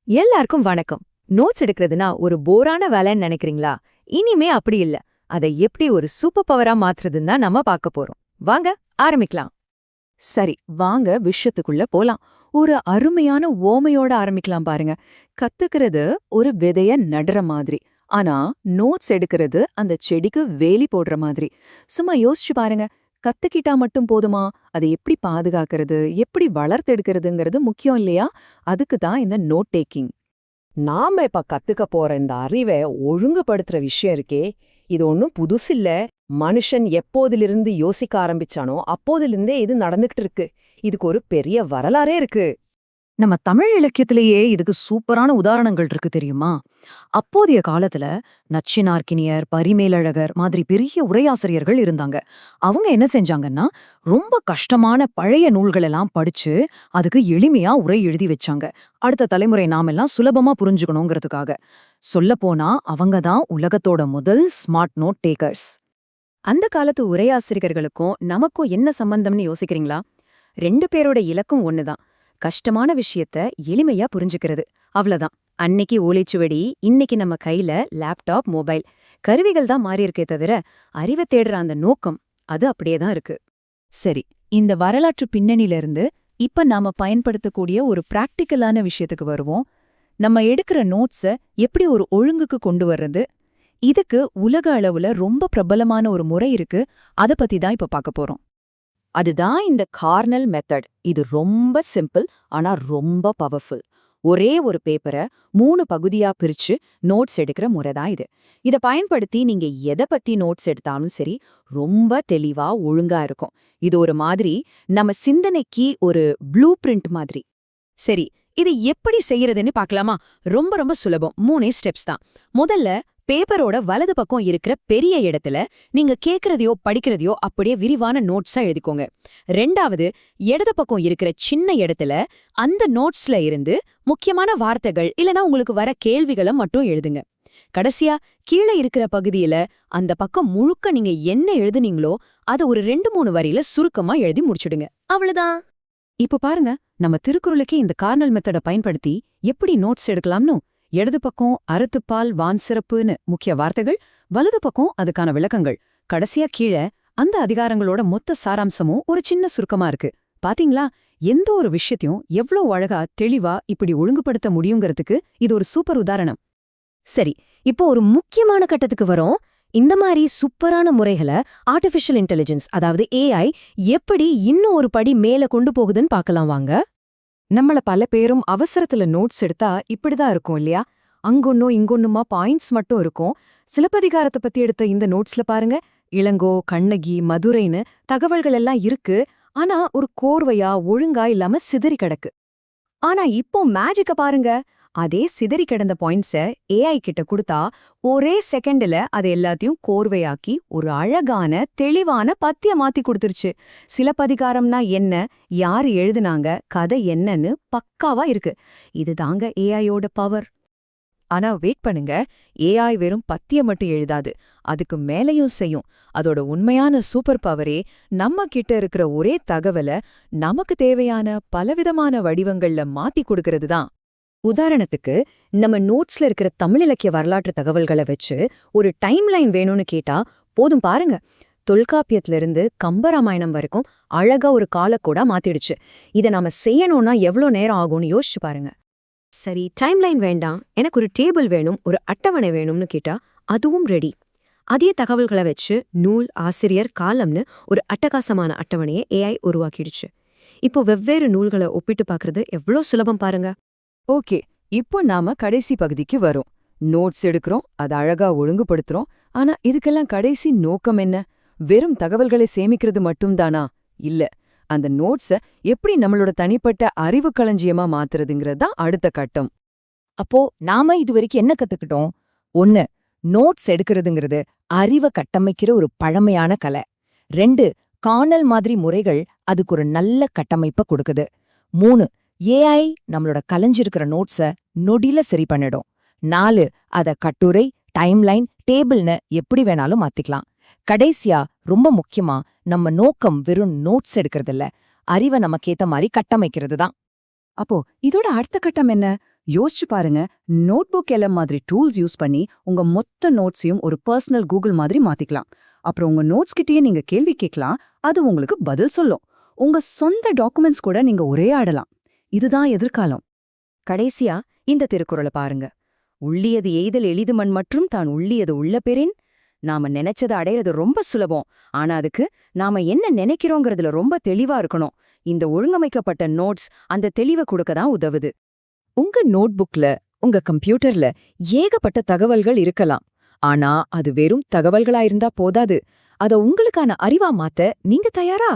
எல்லாருக்கும் வணக்கம். நோட்ஸ் எடுக்கிறதுனா ஒரு போரான வேலைன்னு நினைக்கிறீங்களா? இனிமே அப்படி இல்ல. அதை எப்படி ஒரு சூப்பர் பவரா மாத்துறதுன்னு தான் நம்ம பார்க்க போறோம். வாங்க ஆரம்பிக்கலாம். சரி, வாங்க விஷயத்துக்குள்ள போலாம். ஒரு அருமையான ஓமையோட ஆரம்பிக்கலாம் பாருங்க. கத்துக்கிறது ஒரு விதைய நடுற மாதிரி. ஆனா நோட்ஸ் எடுக்கிறது அந்த செடிக்கு வேலி போடுற மாதிரி. சும்மா யோசிச்சு பாருங்க. கத்துக்கிட்டா மட்டும் போதுமா? அதை எப்படி பாதுகாக்கிறது, எப்படி வளர்த்தெடுக்கிறதுங்கிறது முக்கியம் இல்லையா? அதுக்கு தான் இந்த நோட் டேக்கிங். நாம இப்ப கத்துக்க போற இந்த அறிவை ஒழுங்குபடுத்துற விஷயம் இருக்கே, இது ஒன்னும் புதுசில்ல. மனுஷன் எப்போதிலிருந்து யோசிக்க ஆரம்பிச்சானோ அப்போதிலிருந்தே இது நடந்துகிட்டு இருக்கு. இதுக்கு ஒரு பெரிய வரலாறே இருக்கு. நம்ம தமிழ் இலக்கியத்திலேயே இதுக்கு சூப்பரான உதாரணங்கள் இருக்கு தெரியுமா? அப்போதைய காலத்துல நச்சினார்க்கினியர், பரிமேலழகர் மாதிரி பெரிய உரையாசிரியர்கள் இருந்தாங்க. அவங்க என்ன செஞ்சாங்கன்னா, ரொம்ப கஷ்டமான பழைய நூல்கள் எல்லாம் படிச்சு அதுக்கு எளிமையா உரை எழுதி வச்சாங்க. அடுத்த தலைமுறை நாமெல்லாம் சுலபமா புரிஞ்சுக்கணுங்கிறதுக்காக. சொல்லப்போனா அவங்க தான் உலகத்தோட முதல் ஸ்மார்ட் நோட் டேக்கர்ஸ். அந்த காலத்து உரையாசிரியர்களுக்கும் நமக்கும் என்ன சம்பந்தம்னு யோசிக்கிறீங்களா? ரெண்டு பேரோட இலக்கும் ஒண்ணுதான். கஷ்டமான விஷயத்த எளிமையா புரிஞ்சுக்கிறது. அவ்வளவுதான். அன்னைக்கு ஓலைச்சுவடி, இன்னைக்கு நம்ம கையில லேப்டாப், மொபைல் கருவிகள் தான் மாறியிருக்கே தவிர அறிவை தேடுற அந்த நோக்கம் அது அப்படியே தான் இருக்கு. சரி, இந்த வரலாற்று பின்னணியிலிருந்து இப்ப நாம பயன்படுத்தக்கூடிய ஒரு பிராக்டிக்கலான விஷயத்துக்கு வருவோம். நம்ம எடுக்கிற நோட்ஸ எப்படி ஒரு ஒழுங்குக்கு கொண்டு வர்றது? இதுக்கு உலக அளவுல ரொம்ப பிரபலமான ஒரு முறை இருக்கு. அத பத்தி தான் இப்ப பார்க்க போறோம். அதுதான் இந்த கார்னல் மெத்தட். இது ரொம்ப சிம்பிள், ஆனா ரொம்ப பவர்ஃபுல். ஒரே ஒரு பேப்பரை 3 பகுதியா பிரிச்சு நோட்ஸ் எடுக்கிற முறை தான் இது. இத பயன்படுத்தி நீங்க எதை பத்தி நோட்ஸ் எடுத்தாலும் சரி, ரொம்ப தெளிவா ஒழுங்கா இருக்கும். இது ஒரு மாதிரி நம்ம சிந்தனைக்கு ஒரு ப்ளூ பிரிண்ட் மாதிரி. சரி, இது எப்படி செய்யறதுன்னு பார்க்கலாமா? ரொம்ப ரொம்ப சுலபம். 3 ஸ்டெப்ஸ் தான். முதல்ல பேப்பரோட வலது பக்கம் இருக்கிற பெரிய இடத்துல நீங்க கேக்குறதையோ படிக்கிறதையோ அப்படியே விரிவான நோட்ஸா எழுதிக்கோங்க. ரெண்டாவது, இடது பக்கம் இருக்கிற சின்ன இடத்துல அந்த நோட்ஸ்ல இருந்து முக்கியமான வார்த்தைகள் இல்லனா உங்களுக்கு வர கேள்விகளை மட்டும் எழுதுங்க. கடைசியா கீழே இருக்கிற பகுதியில அந்த பக்கம் முழுக்க நீங்க என்ன எழுதுனீங்களோ அதை ஒரு 2-3 வரியில சுருக்கமா எழுதி முடிச்சுடுங்க. அவ்வளவுதான். இப்ப பாருங்க, நம்ம திருக்குறளுக்கே இந்த கார்னல் மெத்தட பயன்படுத்தி எப்படி நோட்ஸ் எடுக்கலாம்னு. இடது பக்கம் அறத்துப்பால் வான் சிறப்புன்னு முக்கிய வார்த்தைகள், வலது பக்கம் அதுக்கான விளக்கங்கள், கடைசியா கீழே அந்த அதிகாரங்களோட மொத்த சாராம்சமும் ஒரு சின்ன சுருக்கமா இருக்கு. பாத்தீங்களா? எந்த ஒரு விஷயத்தையும் எவ்ளோ அழகா தெளிவா இப்படி ஒழுங்குபடுத்த முடியுங்கிறதுக்கு இது ஒரு சூப்பர் உதாரணம். சரி, இப்போ ஒரு முக்கியமான கட்டத்துக்கு வரோம். இந்த மாதிரி சூப்பரான முறைகளை ஆர்டிஃபிஷியல் இன்டெலிஜென்ஸ், அதாவது ஏஐ, எப்படி இன்னும் ஒரு படி மேல கொண்டு போகுதுன்னு பார்க்கலாம் வாங்க. நம்மள பல பேரும் அவசரத்துல நோட்ஸ் எடுத்தா இப்படிதான் இருக்கும் இல்லையா? அங்கொன்னும் இங்கொன்னுமா பாயிண்ட்ஸ் மட்டும் இருக்கும். சிலப்பதிகாரத்தை பத்தி எடுத்த இந்த நோட்ஸ்ல பாருங்க, இளங்கோ, கண்ணகி, மதுரைன்னு தகவல்கள் எல்லாம் இருக்கு. ஆனா ஒரு கோர்வையா ஒழுங்கா இல்லாம சிதறி கிடக்கு. ஆனா இப்போ மேஜிக்க பாருங்க. அதே சிதறி கிடந்த பாயிண்ட்ஸ ஏஐ கிட்ட கொடுத்தா ஒரே செகண்ட்ல அது எல்லாத்தையும் கோர்வையாக்கி ஒரு அழகான தெளிவான பத்திய மாத்தி கொடுத்துருச்சு. சிலப்பதிகாரம்னா என்ன, யாரு எழுதுனாங்க, கதை என்னன்னு பக்காவா இருக்கு. இதுதாங்க ஏஐயோட பவர். ஆனா வெயிட் பண்ணுங்க, ஏஐ வெறும் பத்திய மட்டும் எழுதாது, அதுக்கு மேலையும் செய்யும். அதோட உண்மையான சூப்பர் பவரே நம்ம கிட்ட இருக்கிற ஒரே தகவலை நமக்கு தேவையான பலவிதமான வடிவங்கள்ல மாத்தி கொடுக்கறது தான். உதாரணத்துக்கு, நம்ம நோட்ஸ்ல இருக்கிற தமிழ் இலக்கிய வரலாற்று தகவல்களை வச்சு ஒரு டைம்லைன் வேணும்னு கேட்டா போதும் பாருங்க. தொல்காப்பியத்திலிருந்து கம்பராமாயணம் வரைக்கும் அழகா ஒரு காலக்கோடா மாத்திடுச்சு. இதை நாம செய்யணும்னா எவ்வளோ நேரம் ஆகும்னு யோசிச்சு பாருங்க. சரி, டைம்லைன் வேண்டாம், எனக்கு ஒரு டேபிள் வேணும், ஒரு அட்டவணை வேணும்னு கேட்டா அதுவும் ரெடி. அதே தகவல்களை வச்சு நூல், ஆசிரியர், காலம்னு ஒரு அட்டகாசமான அட்டவணையை ஏஐ உருவாக்கிடுச்சு. இப்போ வெவ்வேறு நூல்களை ஒப்பிட்டு பார்க்கறது எவ்வளோ சுலபம் பாருங்க. ஓகே, இப்போ நாம கடைசி பகுதிக்கு வரோம். நோட்ஸ் எடுக்கிறோம், அதை அழகா ஒழுங்குபடுத்துறோம். ஆனா இதுக்கெல்லாம் கடைசி நோக்கம் என்ன? வெறும் தகவல்களை சேமிக்கிறது மட்டும்தானா? இல்ல. அந்த நோட்ஸ எப்படி நம்மளோட தனிப்பட்ட அறிவு களஞ்சியமா மாத்துறதுங்கிறது தான் அடுத்த கட்டம். அப்போ நாம இதுவரைக்கும் என்ன கத்துக்கிட்டோம்? 1. நோட்ஸ் எடுக்கிறதுங்கிறது அறிவை கட்டமைக்கிற ஒரு பழமையான கலை. 2. கார்னல் மாதிரி முறைகள் அதுக்கு ஒரு நல்ல கட்டமைப்பை கொடுக்குது. 3. ஏஐ நம்மளோட கலைஞ்சிருக்கிற நோட்ஸ நொடியில சரி பண்ணிடும். 4. அத கட்டுரை, டைம்லைன், டேபிள்னு எப்படி வேணாலும் மாத்திக்கலாம். கடைசியா ரொம்ப முக்கியமா, நம்ம நோக்கம் வெறும் நோட்ஸ் எடுக்கிறதில்ல, அறிவை நமக்கேத்த மாதிரி கட்டமைக்கிறது தான். அப்போ இதோட அடுத்த கட்டம் என்ன? யோசிச்சு பாருங்க, நோட்புக் எல்லாம் மாதிரி டூல்ஸ் யூஸ் பண்ணி உங்க மொத்த நோட்ஸையும் ஒரு பர்சனல் கூகுள் மாதிரி மாத்திக்கலாம். அப்புறம் உங்க நோட்ஸ் கிட்டயே நீங்க கேள்வி கேட்கலாம், அது உங்களுக்கு பதில் சொல்லும். உங்க சொந்த டாக்குமெண்ட்ஸ் கூட நீங்க உரையாடலாம். இதுதான் எதிர்காலம். கடைசியா இந்த திருக்குறளை பாருங்க. உள்ளியது எய்தல் எளிதுமன் மற்றும் தான் உள்ளியது உள்ள பெறின். நாம நினைச்சதை அடையிறது ரொம்ப சுலபம். ஆனா அதுக்கு நாம என்ன நினைக்கிறோங்கிறதுல ரொம்ப தெளிவா இருக்கணும். இந்த ஒழுங்கமைக்கப்பட்ட நோட்ஸ் அந்த தெளிவை கொடுக்க தான் உதவுது. உங்க நோட்புக்ல, உங்க கம்ப்யூட்டர்ல ஏகப்பட்ட தகவல்கள் இருக்கலாம். ஆனா அது வெறும் தகவல்களா இருந்தா போதாது. அத உங்களுக்கான அறிவா மாத்த நீங்க தயாரா?